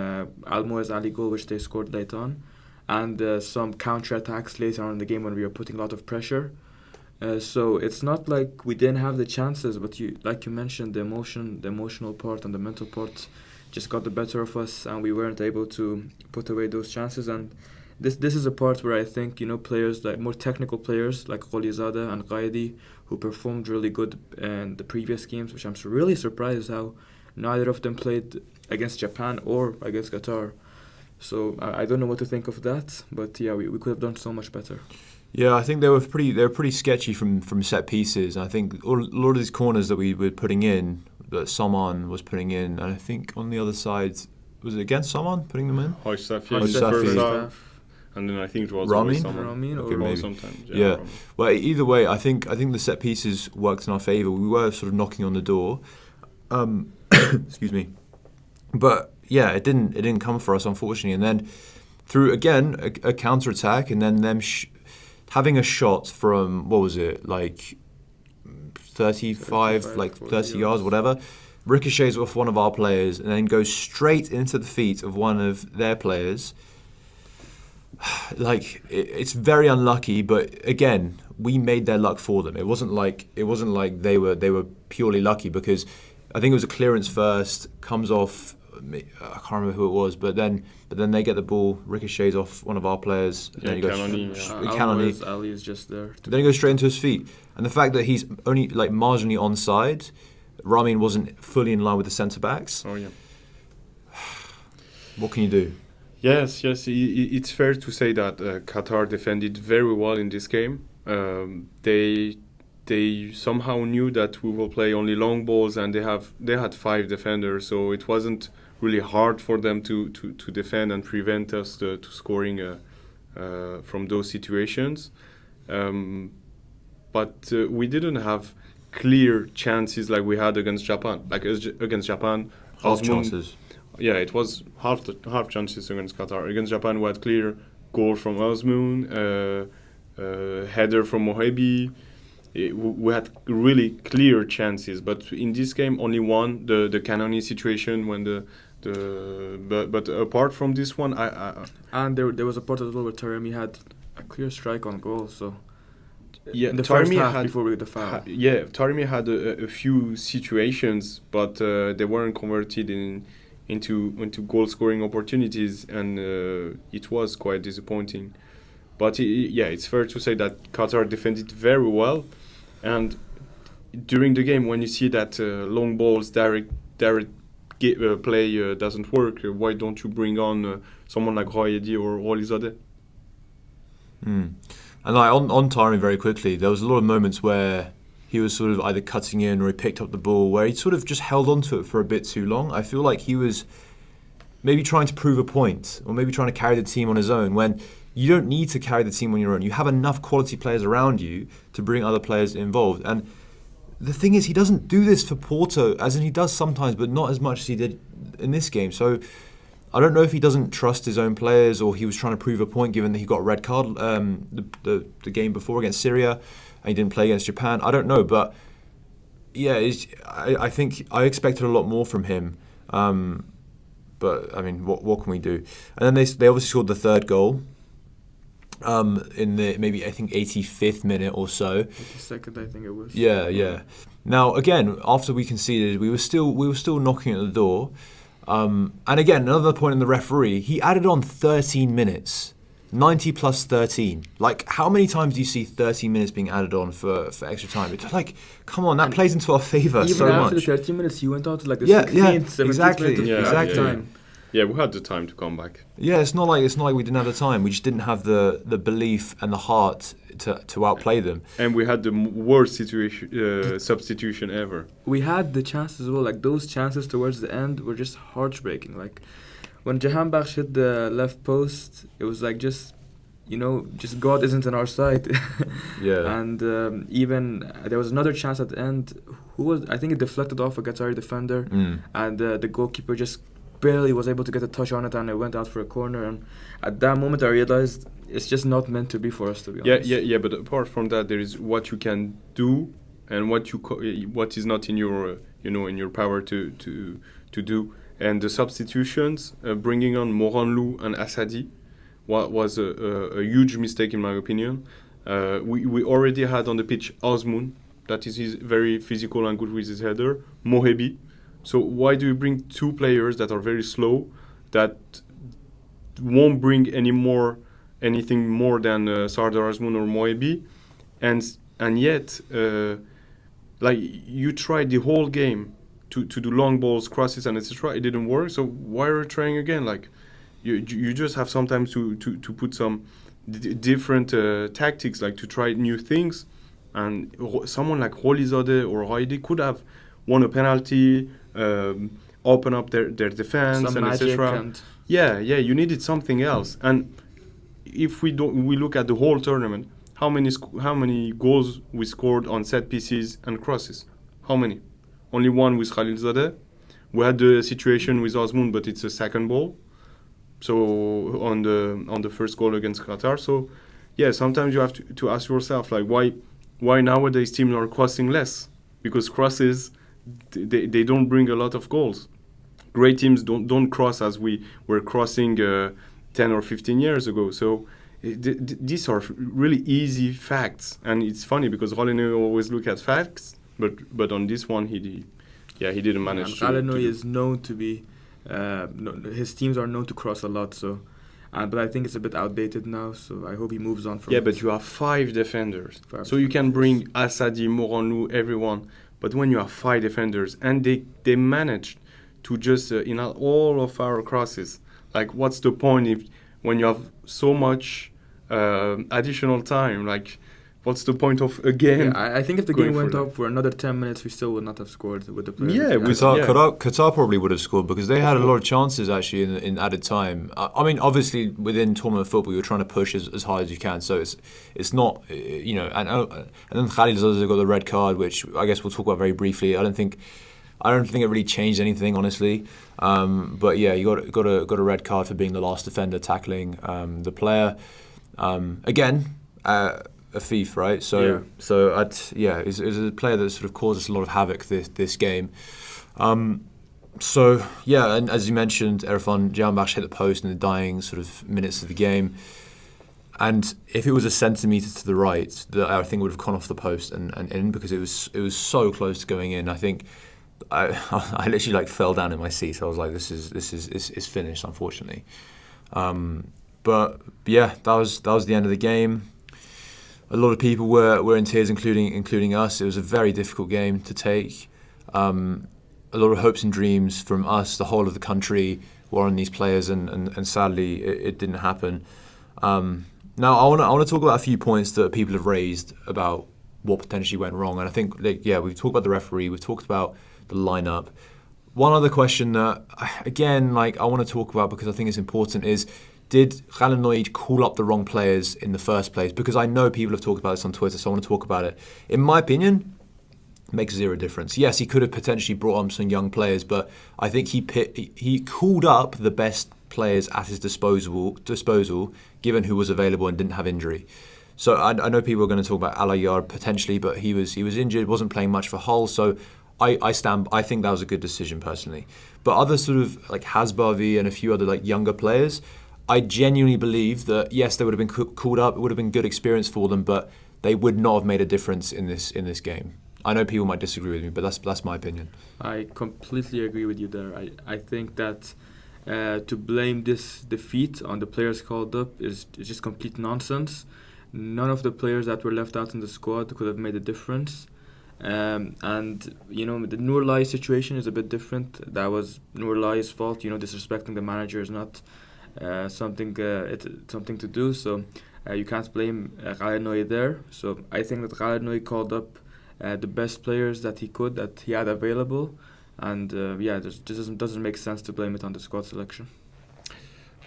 Al-Muez Ali goal which they scored late on, and some counter-attacks later on in the game when we were putting a lot of pressure. So it's not like we didn't have the chances, but like you mentioned, the emotional part and the mental part just got the better of us, and we weren't able to put away those chances. And this is a part where I think players like more technical players like Ghalenoei and Qaidi, who performed really good in the previous games, which I'm really surprised how neither of them played against Japan or against Qatar. So I don't know what to think of that, but yeah, we could have done so much better. Yeah, I think they were pretty sketchy from set pieces. And I think a lot of these corners that we were putting in, that Saman was putting in, and I think on the other side, was it against Saman putting them in? Hojsafi in the Hojsafi. first half, and then I think it was Ramin? Ramin Okay, or maybe. sometimes. Yeah. Ramin. Well, either way, I think the set pieces worked in our favour. We were sort of knocking on the door. Excuse me. But yeah, it didn't come for us, unfortunately. And then through again a counter attack, and then them having a shot from, what was it, like 35 like 30 yards, whatever, ricochets off one of our players and then goes straight into the feet of one of their players. Like, it's very unlucky, but again, we made their luck for them. It wasn't like they were purely lucky, because I think it was a clearance first, comes off, I can't remember who it was, but then they get the ball, ricochets off one of our players, and then he goes Ali is just there. Then he goes straight into his feet. And the fact that he's only like marginally onside, Ramin wasn't fully in line with the centre backs. Oh yeah. What can you do? Yes. It's fair to say that Qatar defended very well in this game. They somehow knew that we will play only long balls, and they had 5 defenders, so it wasn't really hard for them to defend and prevent us to scoring from those situations. But we didn't have clear chances like we had against Japan. Like against Japan, Half chances. Yeah, it was half chances against Qatar. Against Japan, we had clear goal from Azmoun, header from Mohebi. We had really clear chances, but in this game, only one, the Kanani situation when but apart from this one, and there was a part as well where Taremi had a clear strike on goal. So yeah, in the first Taremi half had, before we get the foul. Taremi had a few situations, but they weren't converted into goal scoring opportunities, and it was quite disappointing. But it's fair to say that Qatar defended very well, and during the game, when you see that long balls, direct play doesn't work, why don't you bring on someone like Royedi or Alireza? And like on Taremi, very quickly, there was a lot of moments where he was sort of either cutting in or he picked up the ball, where he sort of just held on to it for a bit too long. I feel like he was maybe trying to prove a point, or maybe trying to carry the team on his own, when you don't need to carry the team on your own. You have enough quality players around you to bring other players involved. And the thing is, he doesn't do this for Porto, as in he does sometimes, but not as much as he did in this game. So I don't know if he doesn't trust his own players, or he was trying to prove a point, given that he got a red card the game before against Syria, and he didn't play against Japan. I don't know, but yeah, I think I expected a lot more from him. But I mean, what can we do? And then they obviously scored the third goal in the maybe I think 85th minute or so. 82nd, I think it was. Yeah. Now again, after we conceded, we were still knocking at the door. And again, another point in the referee, he added on 13 minutes. 90 plus 13. Like, how many times do you see 13 minutes being added on for extra time? It's like, come on, that plays into our favour so much. Even after the 13 minutes, he went out to like the 16th, 17th minute of time. Yeah, we had the time to come back. Yeah, it's not like we didn't have the time. We just didn't have the belief and the heart to outplay them. And we had the worst substitution ever. We had the chances as well. Like, those chances towards the end were just heartbreaking. Like, when Jahanbakhsh hit the left post, it was like just God isn't on our side. Yeah. And even there was another chance at the end. I think it deflected off a Qatari defender, and the goalkeeper just barely was able to get a touch on it, and it went out for a corner. And at that moment, I realized it's just not meant to be for us, to be honest. Yeah. But apart from that, there is what you can do and what is not in your in your power to do. And the substitutions, bringing on Moranlou and Assadi, was a huge mistake in my opinion. We already had on the pitch Azmoun, that is his very physical and good with his header, Mohebi. So why do you bring 2 players that are very slow, that won't bring anything more than Sardar Azmoun or Mohebi, and yet like you tried the whole game to do long balls, crosses, and etc. It didn't work. So why are you trying again? Like, you just have sometimes to put some different tactics, like to try new things. And someone like Rolizadeh or Raidi could have won a penalty, open up their defense, some and etc. Yeah, you needed something else. And if we look at the whole tournament, how many goals we scored on set pieces and crosses? How many? Only one with Khalilzadeh. We had the situation with Osmoun, but it's a second ball. So on the first goal against Qatar. So yeah, sometimes you have to ask yourself, like, why nowadays teams are crossing less? Because crosses, they don't bring a lot of goals. Great teams don't cross as we were crossing 10 or 15 years ago. So these are really easy facts, and it's funny because Ghalenoei always look at facts, but on this one he didn't manage. Ghalenoei is known to be his teams are known to cross a lot, so but I think it's a bit outdated now, so I hope he moves on from it. But you have 5 defenders, so you can bring Assadi, Mouranou, everyone, but when you have 5 defenders and they managed to just all of our crosses, like, what's the point when you have so much additional time? Like, what's the point of again? Yeah, I think if the game went up for another 10 minutes, we still would not have scored with the players. Qatar probably would have scored because they had a lot of chances actually in added time. I mean, obviously within tournament football, you're trying to push as hard as you can. So it's not and then Khalilzadeh got the red card, which I guess we'll talk about very briefly. I don't think it really changed anything, honestly. But yeah, you got a red card for being the last defender tackling the player. Again. A thief, right? So it's a player that sort of caused us a lot of havoc this game. And as you mentioned, Erfan Jahanbakhsh hit the post in the dying sort of minutes of the game. And if it was a centimetre to the right, I think it would have gone off the post and in, because it was so close to going in. I think I literally fell down in my seat. I was like, this is finished, unfortunately. But yeah, that was the end of the game. A lot of people were in tears, including us. It was a very difficult game to take. A lot of hopes and dreams from us, the whole of the country, were on these players, and sadly, it didn't happen. Now, I want to talk about a few points that people have raised about what potentially went wrong. And I think, we've talked about the referee, we've talked about the lineup. One other question that, again, I want to talk about because I think it's important is, did Ghalenoei call up the wrong players in the first place? Because I know people have talked about this on Twitter, so I want to talk about it. In my opinion, it makes zero difference. Yes, he could have potentially brought on some young players, but I think he called up the best players at his disposal, given who was available and didn't have injury. So I know people are going to talk about Al-Ayyar potentially, but he was injured, wasn't playing much for Hull, so I think that was a good decision personally. But other sort of Hasbavi and a few other younger players, I genuinely believe that, yes, they would have been called up. It would have been good experience for them, but they would not have made a difference in this game. I know people might disagree with me, but that's my opinion. I completely agree with you there. I think that to blame this defeat on the players called up is just complete nonsense. None of the players that were left out in the squad could have made a difference. And the Nourlai situation is a bit different. That was Nourlai's fault. Disrespecting the manager is not something to do, so you can't blame Ghalenoei there. So I think that Ghalenoei called up the best players that he had available, and it just doesn't make sense to blame it on the squad selection.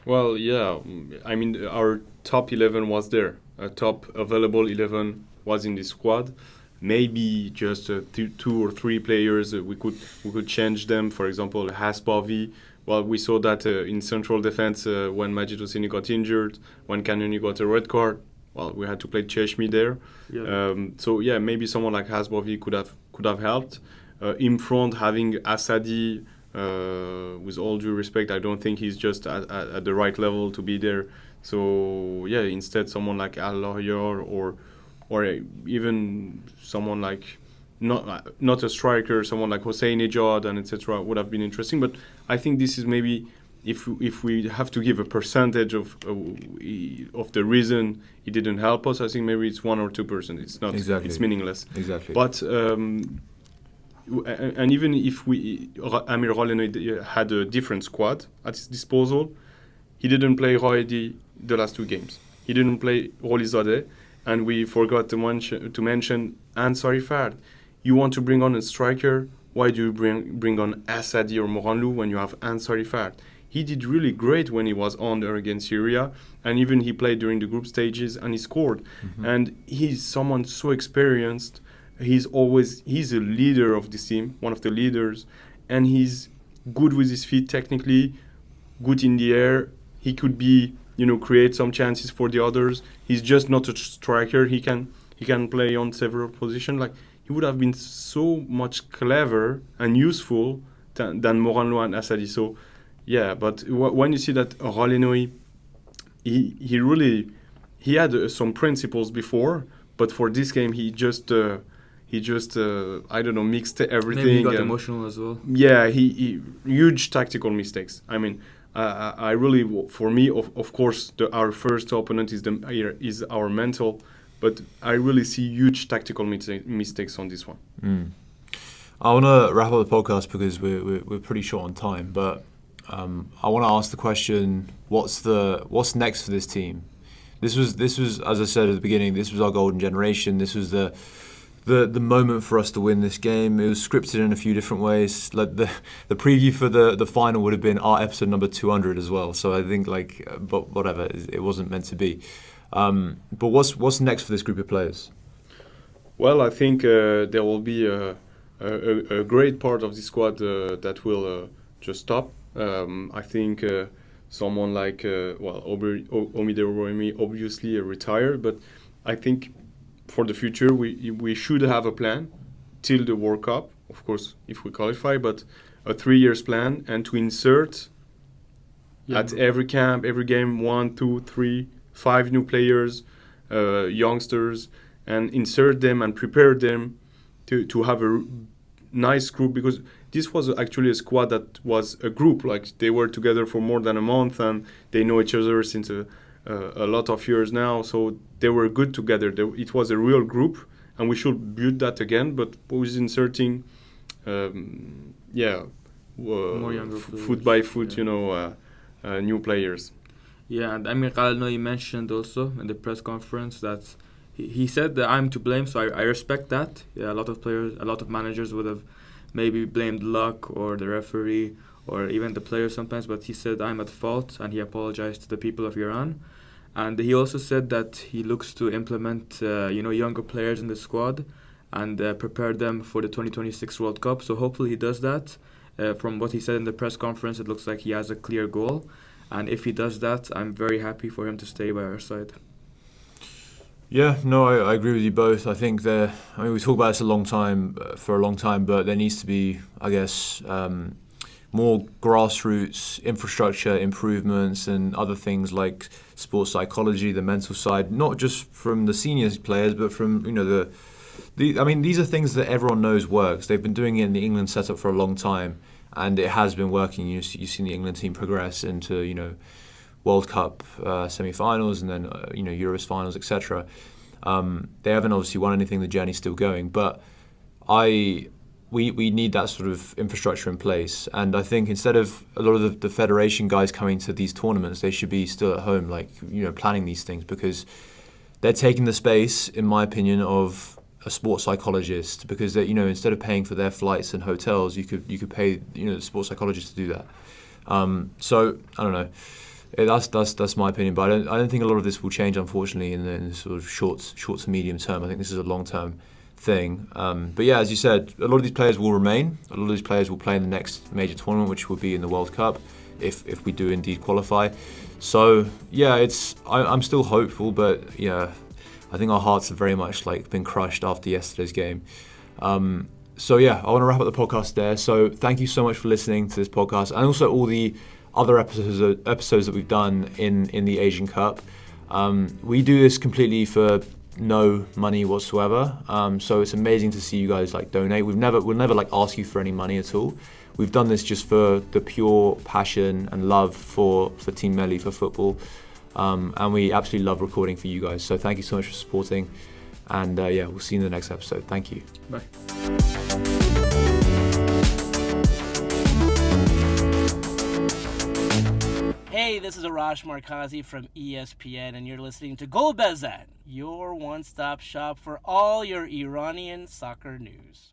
Well, yeah, I mean, our top 11 was there. A top available 11 was in the squad. Maybe just 2 or 3 players we could change them. For example, Hasbavi. Well, we saw that in central defense when Majid Hosseini got injured, when Kanyouni got a red card. Well, we had to play Cheshmi there. Yeah. Maybe someone like Hasbavi could have helped. In front, having Assadi, with all due respect, I don't think he's just at the right level to be there. So yeah, instead someone like Al-Ayyar or even someone like not a striker, someone like Hoseiny Jad and etc. would have been interesting. But I think this is maybe, if we have to give a percentage of the reason it didn't help us, I think maybe it's 1 or 2%. It's not exactly. It's meaningless. Exactly. But and even if Amir Ghalenoei had a different squad at his disposal, he didn't play Roedi the last 2 games. He didn't play Rolizadeh, and we forgot to mention Ansari Fard. You want to bring on a striker? Why do you bring on Assadi or Moranlou when you have Ansari Fard? He did really great when he was on there against Syria, and even he played during the group stages and he scored. Mm-hmm. And he's someone so experienced. He's a leader of this team, one of the leaders, and he's good with his feet technically, good in the air. He could be, create some chances for the others. He's just not a striker. He can play on several positions. Like, he would have been so much clever and useful than Moranlou and Assadi. So, yeah, but when you see that Ghalenoei, he had some principles before, but for this game he just I don't know, mixed everything. Maybe he got emotional as well. Yeah, he huge tactical mistakes. I mean, I really, for me, of course, our first opponent is our mental, but I really see huge tactical mistakes on this one. I want to wrap up the podcast because we're pretty short on time, but I want to ask the question: what's next for this team? This was, as I said at the beginning, this was our golden generation. This was the moment for us to win this game. It was scripted in a few different ways. Like the preview for the final would have been our episode number 200 as well. So I think but whatever, it wasn't meant to be. But what's next for this group of players? Well, I think there will be a great part of the squad that will just stop. I think someone like Omid Ebrahimi obviously retired, but I think for the future we should have a plan till the World Cup, of course, if we qualify, but a 3 years plan, and to insert at every camp, every game, 1, 2, 3, 5 new players, youngsters, and insert them and prepare them to have a nice group, because this was actually a squad that was a group. Like, they were together for more than a month and they know each other since a lot of years now, so they were good together. It was a real group, and we should build that again, but with inserting more younger foot by foot, new players. Yeah, and Amir Ghalenoei mentioned also in the press conference that he said that I'm to blame, so I respect that. Yeah, a lot of managers would have maybe blamed luck or the referee or even the players sometimes, but he said I'm at fault, and he apologized to the people of Iran. And he also said that he looks to implement younger players in the squad and prepare them for the 2026 World Cup. So hopefully he does that. From what he said in the press conference, it looks like he has a clear goal. And if he does that, I'm very happy for him to stay by our side. Yeah, no, I agree with you both. I think we talk about this for a long time, but there needs to be, I guess, more grassroots infrastructure improvements and other things like sports psychology, the mental side, not just from the senior players, but from these are things that everyone knows works. They've been doing it in the England setup for a long time, and it has been working. You've seen the England team progress into World Cup semi-finals and then Euros finals, etc. They haven't obviously won anything. The journey's still going, but we need that sort of infrastructure in place. And I think instead of a lot of the federation guys coming to these tournaments, they should be still at home, planning these things, because they're taking the space, in my opinion, of a sports psychologist, because they, instead of paying for their flights and hotels, you could pay the sports psychologist to do that. So I don't know. That's my opinion, but I don't think a lot of this will change, unfortunately, in the sort of short to medium term. I think this is a long term thing. But yeah, as you said, a lot of these players will remain. A lot of these players will play in the next major tournament, which will be in the World Cup, if we do indeed qualify. So yeah, I'm still hopeful, but yeah, I think our hearts have very much been crushed after yesterday's game. So yeah, I want to wrap up the podcast there. So thank you so much for listening to this podcast, and also all the other episodes that we've done in the Asian Cup. We do this completely for no money whatsoever. So it's amazing to see you guys donate. We'll never ask you for any money at all. We've done this just for the pure passion and love for Team Melli, for football. And we absolutely love recording for you guys. So thank you so much for supporting. And we'll see you in the next episode. Thank you. Bye. Hey, Hey, this is Arash Markazi from ESPN, and you're listening to Golbezan, your one-stop shop for all your Iranian soccer news.